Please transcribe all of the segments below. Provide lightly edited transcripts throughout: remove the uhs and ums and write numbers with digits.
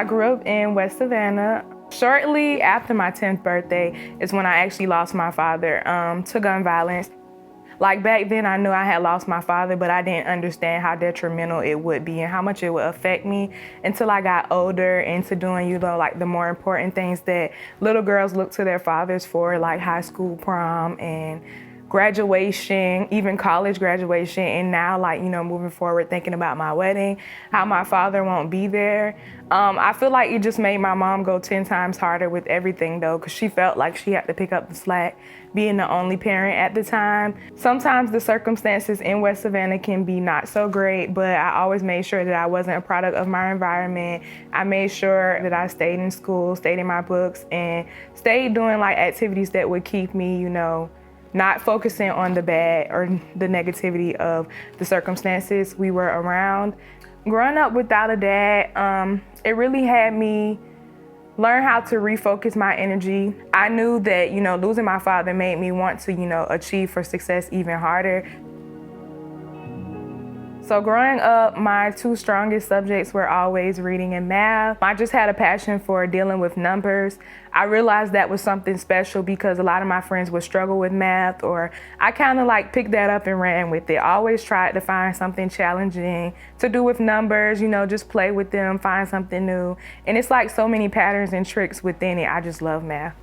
I grew up in West Savannah. Shortly after my 10th birthday is when I actually lost my father to gun violence. Like back then I knew I had lost my father, but I didn't understand how detrimental it would be and how much it would affect me until I got older into doing, like the more important things that little girls look to their fathers for, like high school prom and graduation, even college graduation, and now moving forward thinking about my wedding, how my father won't be there. I feel like it just made my mom go 10 times harder with everything though, because she felt like she had to pick up the slack being the only parent at the time. Sometimes the circumstances in West Savannah can be not so great, but I always made sure that I wasn't a product of my environment. I made sure that I stayed in school, stayed in my books, and stayed doing like activities that would keep me, not focusing on the bad or the negativity of the circumstances we were around. Growing up without a dad, it really had me learn how to refocus my energy. I knew that, losing my father made me want to, achieve for success even harder. So growing up, my two strongest subjects were always reading and math. I just had a passion for dealing with numbers. I realized that was something special because a lot of my friends would struggle with math, or I kind of picked that up and ran with it. I always tried to find something challenging to do with numbers, just play with them, find something new. And it's like so many patterns and tricks within it. I just love math.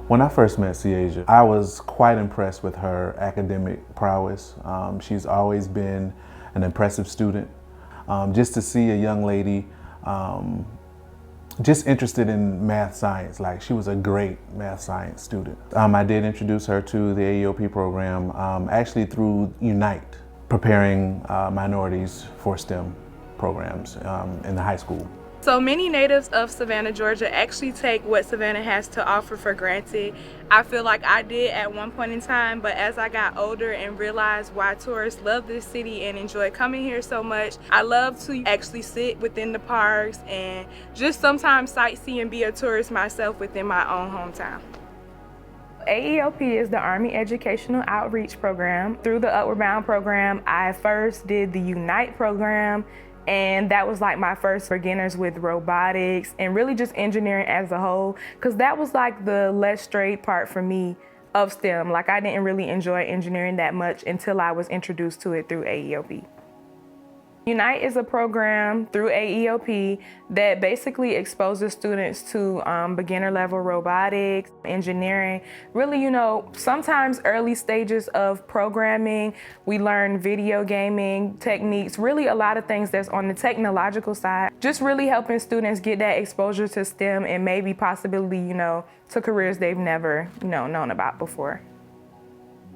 When I first met C'Asia, I was quite impressed with her academic prowess. She's always been an impressive student. Just to see a young lady just interested in math science, like she was a great math science student. I did introduce her to the AEOP program, actually through Unite, preparing minorities for STEM programs in the high school. So many natives of Savannah, Georgia actually take what Savannah has to offer for granted. I feel like I did at one point in time, but as I got older and realized why tourists love this city and enjoy coming here so much, I love to actually sit within the parks and just sometimes sightsee and be a tourist myself within my own hometown. AEOP is the Army Educational Outreach Program. Through the Upward Bound program, I first did the Unite program, and that was like my first beginners with robotics and really just engineering as a whole, because that was like the less straight part for me of STEM. Like I didn't really enjoy engineering that much until I was introduced to it through AEOP. Unite is a program through AEOP that basically exposes students to beginner level robotics, engineering, really, sometimes early stages of programming. We learn video gaming techniques, really a lot of things that's on the technological side, just really helping students get that exposure to STEM and maybe possibly, to careers they've never, known about before.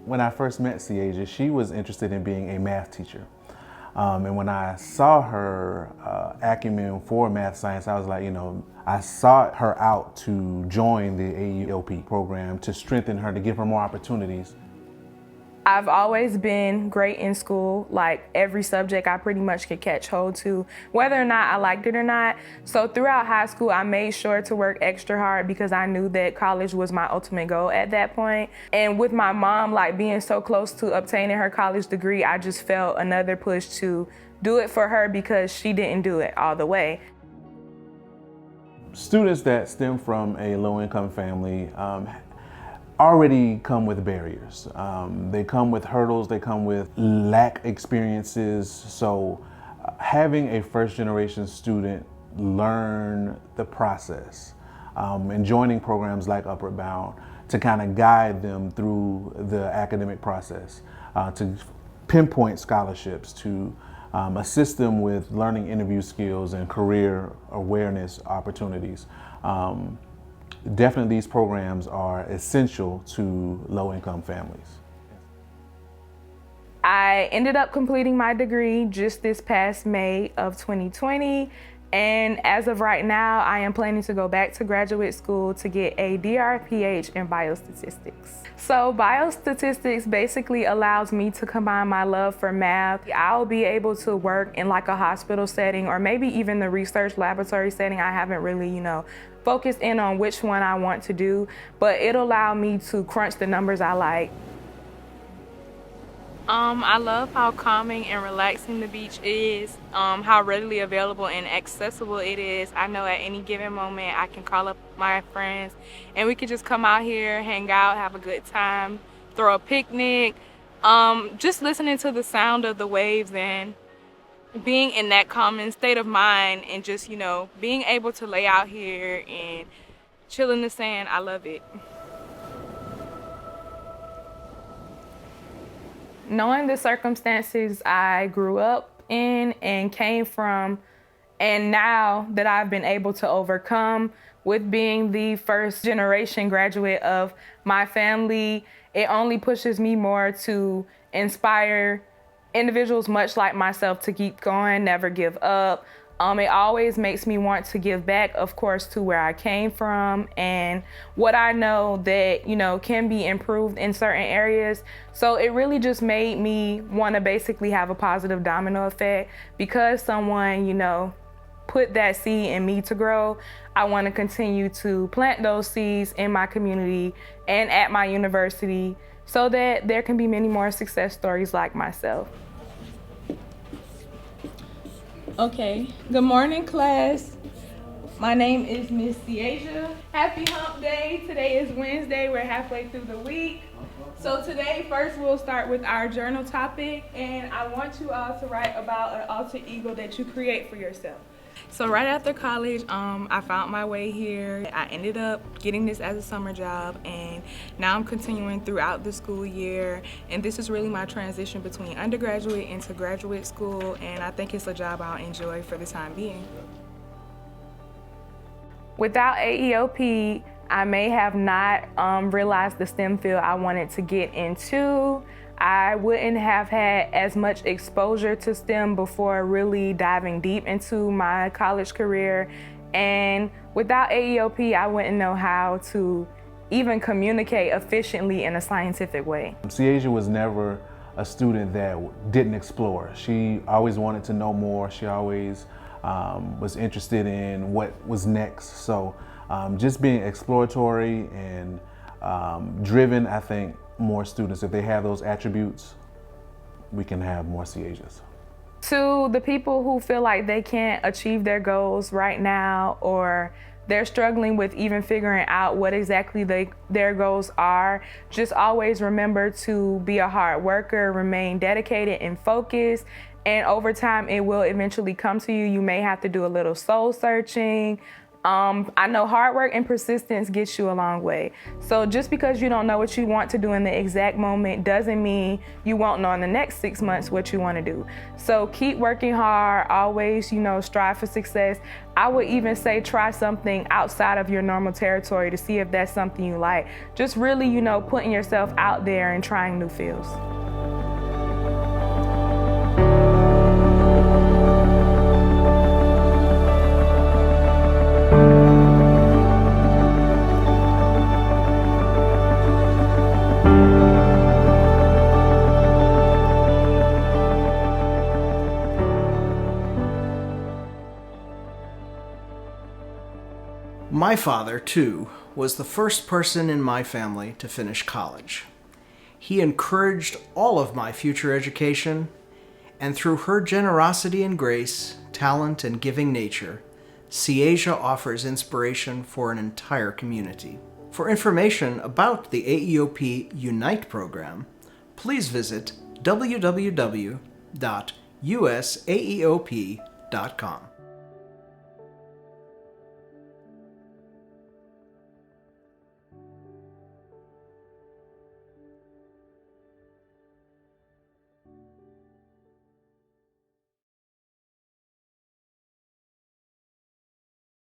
When I first met C'Asia, she was interested in being a math teacher. And when I saw her acumen for math science, I was like, I sought her out to join the AEOP program to strengthen her, to give her more opportunities. I've always been great in school. Like every subject I pretty much could catch hold to, whether or not I liked it or not. So throughout high school, I made sure to work extra hard because I knew that college was my ultimate goal at that point. And with my mom being so close to obtaining her college degree, I just felt another push to do it for her because she didn't do it all the way. Students that stem from a low-income family already come with barriers. They come with hurdles, they come with lack experiences. So having a first-generation student learn the process and joining programs like Upward Bound to kind of guide them through the academic process, to pinpoint scholarships, to assist them with learning interview skills and career awareness opportunities. Definitely these programs are essential to low-income families. I ended up completing my degree just this past May of 2020. And as of right now, I am planning to go back to graduate school to get a DRPH in biostatistics. So biostatistics basically allows me to combine my love for math. I'll be able to work in like a hospital setting or maybe even the research laboratory setting. I haven't really, focused in on which one I want to do, but it'll allow me to crunch the numbers I like. I love how calming and relaxing the beach is, how readily available and accessible it is. I know at any given moment I can call up my friends and we could just come out here, hang out, have a good time, throw a picnic, just listening to the sound of the waves and being in that calming state of mind and just, being able to lay out here and chill in the sand. I love it. Knowing the circumstances I grew up in and came from, and now that I've been able to overcome with being the first generation graduate of my family, it only pushes me more to inspire individuals much like myself to keep going, never give up. It always makes me want to give back, of course, to where I came from and what I know that, can be improved in certain areas. So it really just made me want to basically have a positive domino effect because someone, put that seed in me to grow. I want to continue to plant those seeds in my community and at my university so that there can be many more success stories like myself. Okay, good morning, class. My name is Miss C'Asia. Happy hump day. Today is Wednesday. We're halfway through the week. So today, first we'll start with our journal topic, and I want you all to write about an alter ego that you create for yourself. So right after college, I found my way here. I ended up getting this as a summer job, and now I'm continuing throughout the school year. And this is really my transition between undergraduate into graduate school, and I think it's a job I'll enjoy for the time being. Without AEOP, I may have not realized the STEM field I wanted to get into. I wouldn't have had as much exposure to STEM before really diving deep into my college career. And without AEOP, I wouldn't know how to even communicate efficiently in a scientific way. C'Asia was never a student that didn't explore. She always wanted to know more. She always was interested in what was next. So just being exploratory and driven, I think more students, if they have those attributes, we can have more C'Asias. To the people who feel like they can't achieve their goals right now, or they're struggling with even figuring out what exactly their goals are, just always remember to be a hard worker, remain dedicated and focused, and over time it will eventually come to you. You may have to do a little soul searching. I know hard work and persistence gets you a long way. So just because you don't know what you want to do in the exact moment doesn't mean you won't know in the next 6 months what you want to do. So keep working hard, always, strive for success. I would even say try something outside of your normal territory to see if that's something you like. Just really, putting yourself out there and trying new fields. My father, too, was the first person in my family to finish college. He encouraged all of my future education, and through her generosity and grace, talent, and giving nature, C'Asia offers inspiration for an entire community. For information about the AEOP Unite program, please visit www.usaeop.com.